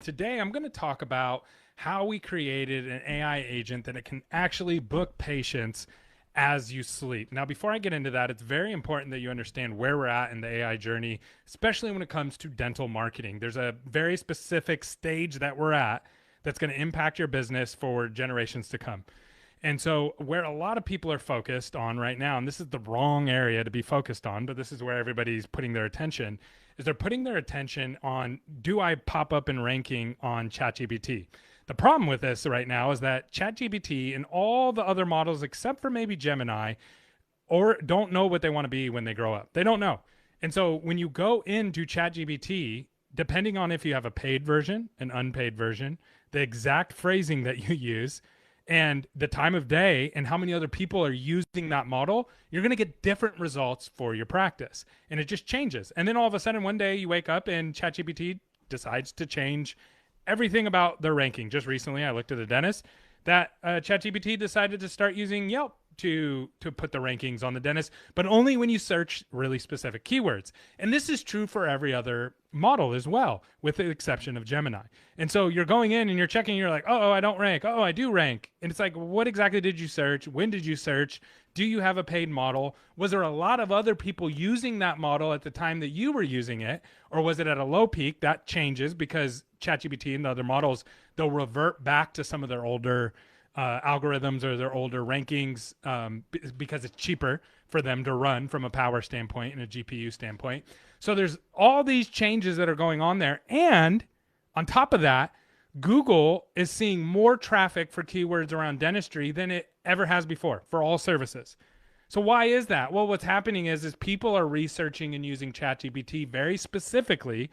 Today, I'm going to talk about how we created an AI agent that it can actually book patients as you sleep. Now, before I get into that, it's very important that you understand where we're at in the AI journey, especially when it comes to dental marketing. There's a very specific stage that we're at that's going to impact your business for generations to come. And so, where a lot of people are focused on right now, and this is the wrong area to be focused on, but this is where everybody's putting their attention, is they're putting their attention on, do I pop up in ranking on ChatGPT? The problem with this right now is that ChatGPT and all the other models, except for maybe Gemini, or don't know what they want to be when they grow up. They don't know. And so when you go into ChatGPT, depending on if you have a paid version, an unpaid version, the exact phrasing that you use, and the time of day and how many other people are using that model, you're going to get different results for your practice. And it just changes. And then all of a sudden, one day you wake up and ChatGPT decides to change everything about their ranking. Just recently, I looked at a dentist that ChatGPT decided to start using Yelp to put the rankings on the dentist, but only when you search really specific keywords. And this is true for every other model as well, with the exception of Gemini. And so you're going in and you're checking, you're like, oh, I don't rank. Oh, I do rank. And it's like, what exactly did you search? When did you search? Do you have a paid model? Was there a lot of other people using that model at the time that you were using it? Or was it at a low peak? That changes because ChatGPT and the other models, they'll revert back to some of their older algorithms or their older rankings because it's cheaper for them to run from a power standpoint and a GPU standpoint. So there's all these changes that are going on there. And on top of that, Google is seeing more traffic for keywords around dentistry than it ever has before for all services. So why is that? Well, what's happening is people are researching and using ChatGPT very specifically,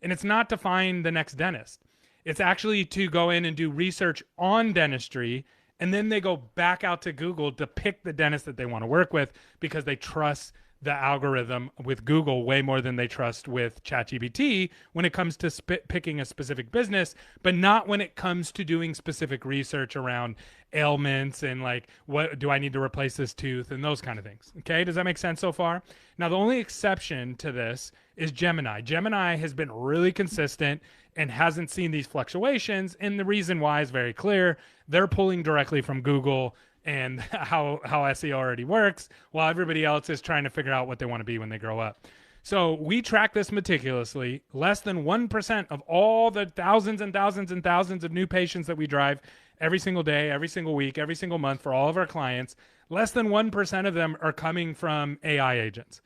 and it's not to find the next dentist. It's actually to go in and do research on dentistry, and then they go back out to Google to pick the dentist that they want to work with because they trust the algorithm with Google way more than they trust with ChatGPT when it comes to picking a specific business, but not when it comes to doing specific research around ailments and like, what do I need to replace this tooth and those kind of things. Okay, does that make sense so far? Now, the only exception to this is Gemini. Gemini has been really consistent and hasn't seen these fluctuations. And the reason why is very clear. They're pulling directly from Google and how SEO already works, while everybody else is trying to figure out what they want to be when they grow up. So we track this meticulously. Less than 1% of all the thousands and thousands and thousands of new patients that we drive every single day, every single week, every single month for all of our clients, less than 1% of them are coming from AI agents.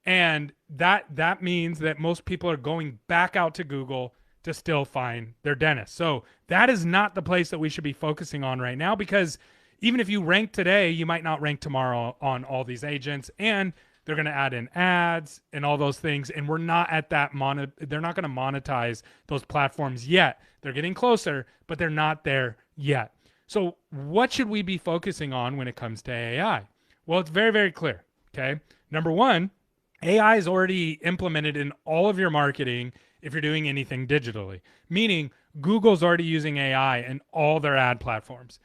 And that means that most people are going back out to Google to still find their dentist. So that is not the place that we should be focusing on right now, because even if you rank today, you might not rank tomorrow on all these agents, and they're going to add in ads and all those things. And we're not at that they're not going to monetize those platforms yet. They're getting closer, but they're not there yet. So what should we be focusing on when it comes to AI? Well, it's very, very clear. Okay. Number one, AI is already implemented in all of your marketing if you're doing anything digitally, meaning Google's already using AI in all their ad platforms.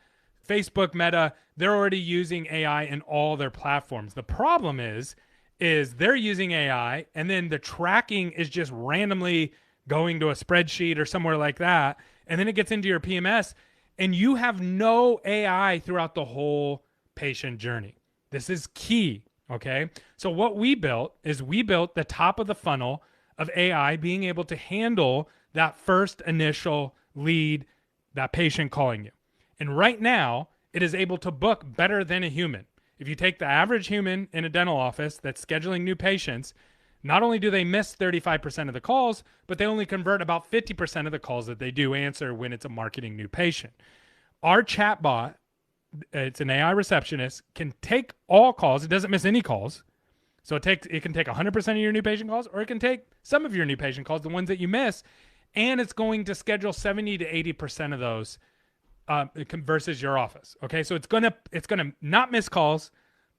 Facebook, Meta, they're already using AI in all their platforms. The problem is they're using AI and then the tracking is just randomly going to a spreadsheet or somewhere like that. And then it gets into your PMS and you have no AI throughout the whole patient journey. This is key. Okay. So what we built is we built the top of the funnel of AI being able to handle that first initial lead, that patient calling you. And right now, it is able to book better than a human. If you take the average human in a dental office that's scheduling new patients, not only do they miss 35% of the calls, but they only convert about 50% of the calls that they do answer when it's a marketing new patient. Our chatbot, it's an AI receptionist, can take all calls. It doesn't miss any calls. So it can take 100% of your new patient calls, or it can take some of your new patient calls, the ones that you miss, and it's going to schedule 70 to 80% of those versus your office. Okay, so it's gonna not miss calls,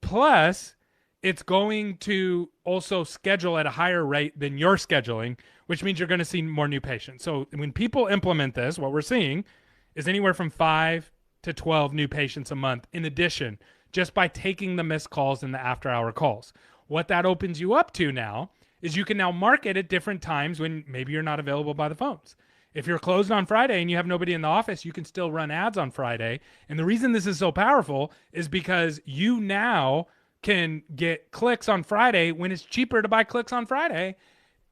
plus it's going to also schedule at a higher rate than you're scheduling, which means you're going to see more new patients. So when people implement this, what we're seeing is anywhere from 5 to 12 new patients a month in addition, just by taking the missed calls and the after-hour calls. What that opens you up to now is you can now market at different times when maybe you're not available by the phones. If you're closed on Friday and you have nobody in the office, you can still run ads on Friday. And the reason this is so powerful is because you now can get clicks on Friday when it's cheaper to buy clicks on Friday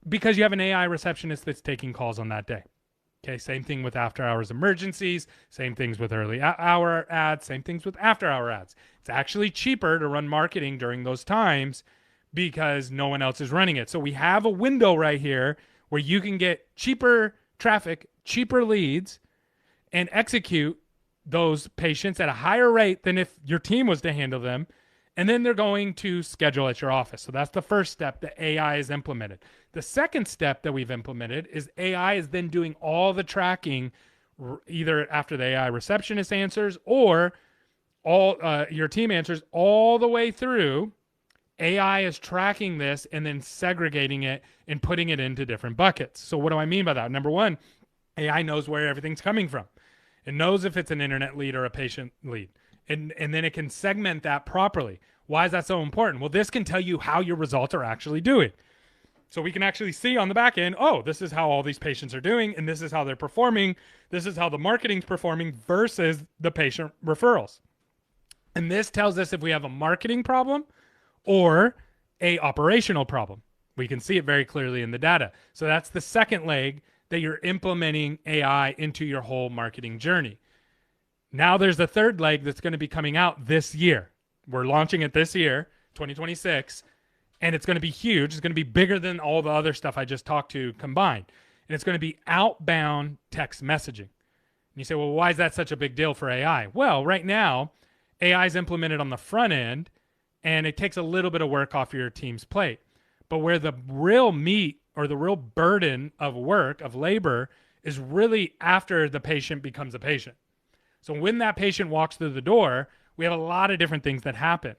because you have an AI receptionist that's taking calls on that day. Okay, same thing with after hours emergencies, same things with early hour ads, same things with after hour ads. It's actually cheaper to run marketing during those times because no one else is running it. So we have a window right here where you can get cheaper traffic, cheaper leads, and execute those patients at a higher rate than if your team was to handle them. And then they're going to schedule at your office. So that's the first step that AI is implemented. The second step that we've implemented is AI is then doing all the tracking either after the AI receptionist answers or all your team answers all the way through. AI is tracking this and then segregating it and putting it into different buckets. So what do I mean by that? Number one, AI knows where everything's coming from. It knows if it's an internet lead or a patient lead. And then it can segment that properly. Why is that so important? Well, this can tell you how your results are actually doing. So we can actually see on the back end, oh, this is how all these patients are doing, and this is how they're performing. This is how the marketing's performing versus the patient referrals. And this tells us if we have a marketing problem or a operational problem. We can see it very clearly in the data. So that's the second leg that you're implementing AI into your whole marketing journey. Now there's the third leg that's going to be coming out this year. We're launching it this year, 2026, and it's going to be huge. It's going to be bigger than all the other stuff I just talked to combined. And it's going to be outbound text messaging. And you say, well, why is that such a big deal for AI? Well, right now, AI is implemented on the front end, and it takes a little bit of work off your team's plate. But where the real meat or the real burden of work, of labor, is really after the patient becomes a patient. So when that patient walks through the door, we have a lot of different things that happen.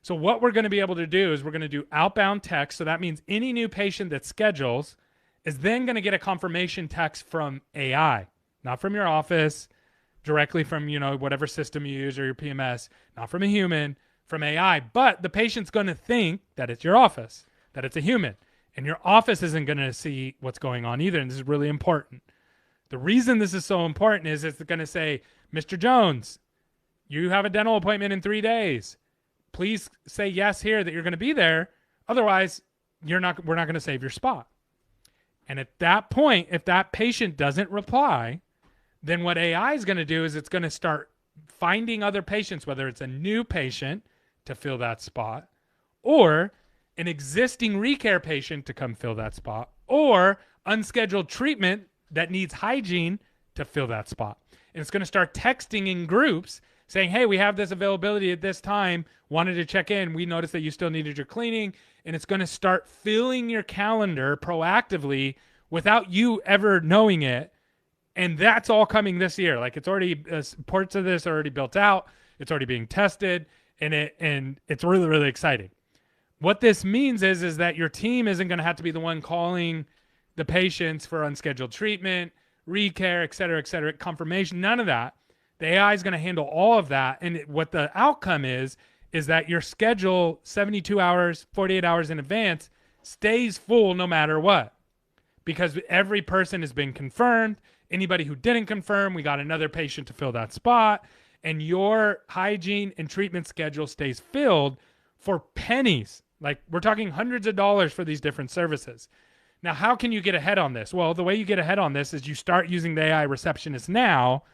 So what we're going to be able to do is we're going to do outbound text. So that means any new patient that schedules is then going to get a confirmation text from AI, not from your office, directly from, whatever system you use or your PMS, not from a human, from AI. But the patient's going to think that it's your office, that it's a human. And your office isn't going to see what's going on either. And this is really important. The reason this is so important is it's going to say, Mr. Jones, you have a dental appointment in 3 days. Please say yes here that you're going to be there. Otherwise, we're not going to save your spot. And at that point, if that patient doesn't reply, then what AI is going to do is it's going to start finding other patients, whether it's a new patient to fill that spot or an existing recare patient to come fill that spot or unscheduled treatment that needs hygiene to fill that spot. And it's going to start texting in groups saying, hey, we have this availability at this time. Wanted to check in. We noticed that you still needed your cleaning. And it's going to start filling your calendar proactively without you ever knowing it. And that's all coming this year. Like it's already, parts of this are already built out. It's already being tested. And it's really, really exciting. What this means is that your team isn't going to have to be the one calling the patients for unscheduled treatment, recare, et cetera, confirmation, none of that. The AI is going to handle all of that. And what the outcome is that your schedule 72 hours, 48 hours in advance stays full no matter what. Because every person has been confirmed. Anybody who didn't confirm, we got another patient to fill that spot. And your hygiene and treatment schedule stays filled for pennies. Like we're talking hundreds of dollars for these different services. Now, how can you get ahead on this? Well, the way you get ahead on this is you start using the AI receptionist now,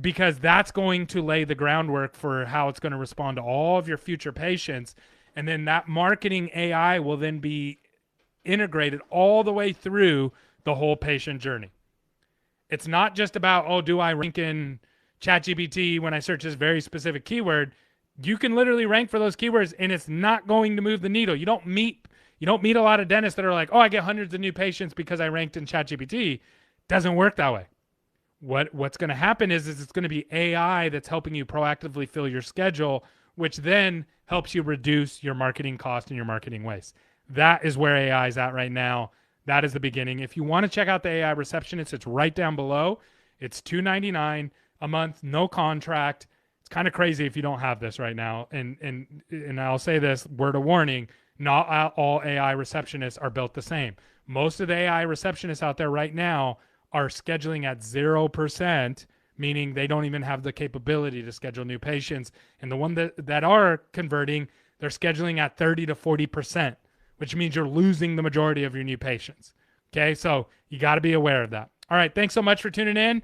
because that's going to lay the groundwork for how it's going to respond to all of your future patients. And then that marketing AI will then be integrated all the way through the whole patient journey. It's not just about, oh, do I rank in ChatGPT when I search this very specific keyword? You can literally rank for those keywords and it's not going to move the needle. You don't meet a lot of dentists that are like, oh, I get hundreds of new patients because I ranked in ChatGPT. Doesn't work that way. What's going to happen is it's going to be AI that's helping you proactively fill your schedule, which then helps you reduce your marketing cost and your marketing waste. That is where AI is at right now. That is the beginning. If you want to check out the AI receptionist, it's right down below. It's $299 a month, no contract. It's kind of crazy if you don't have this right now. And I'll say this, word of warning, not all AI receptionists are built the same. Most of the AI receptionists out there right now are scheduling at 0%, meaning they don't even have the capability to schedule new patients. And the one that are converting, they're scheduling at 30 to 40%, which means you're losing the majority of your new patients. Okay, so you got to be aware of that. All right, thanks so much for tuning in.